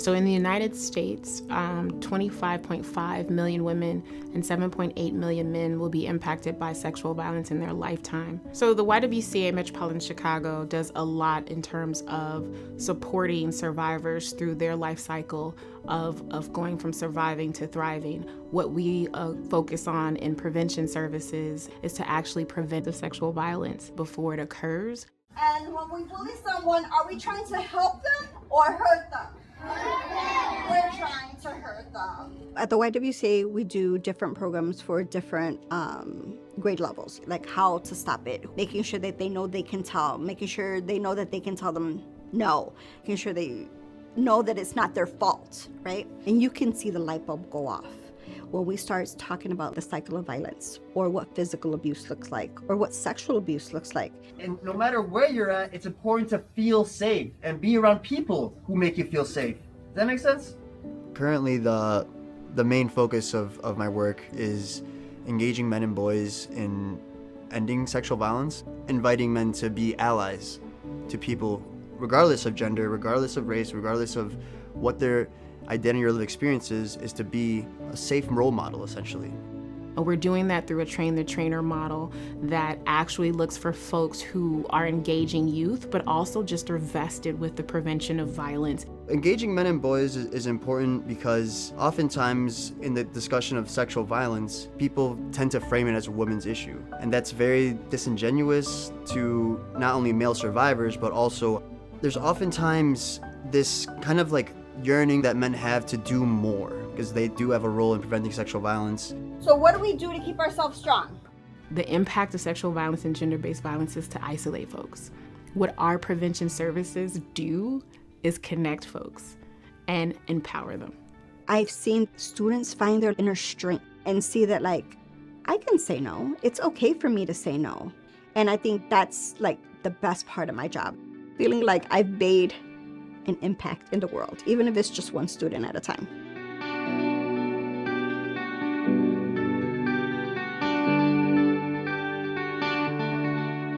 So in the United States, 25.5 million women and 7.8 million men will be impacted by sexual violence in their lifetime. So the YWCA Metropolitan Chicago does a lot in terms of supporting survivors through their life cycle of going from surviving to thriving. What we focus on in prevention services is to actually prevent the sexual violence before it occurs. And when we bully someone, are we trying to help them or hurt them? We're trying to hurt them. At the YWCA, we do different programs for different grade levels, like how to stop it, making sure that they know they can tell, making sure they know that they can tell them no, making sure they know that it's not their fault, right? And you can see the light bulb go off when we start talking about the cycle of violence, or what physical abuse looks like, or what sexual abuse looks like. And no matter where you're at, it's important to feel safe and be around people who make you feel safe. Does that make sense? Currently, the main focus of my work is engaging men and boys in ending sexual violence, inviting men to be allies to people, regardless of gender, regardless of race, regardless of what their identity or lived experience is to be a safe role model, essentially. We're doing that through a train-the-trainer model that actually looks for folks who are engaging youth, but also just are vested with the prevention of violence. Engaging men and boys is important because oftentimes in the discussion of sexual violence, people tend to frame it as a women's issue. And that's very disingenuous to not only male survivors, but also there's oftentimes this kind of like yearning that men have to do more because they do have a role in preventing sexual violence. So what do we do to keep ourselves strong? The impact of sexual violence and gender-based violence is to isolate folks. What our prevention services do is connect folks and empower them. I've seen students find their inner strength and see that, like, I can say no. It's okay for me to say no. And I think that's like the best part of my job, feeling like I've made an impact in the world, even if it's just one student at a time.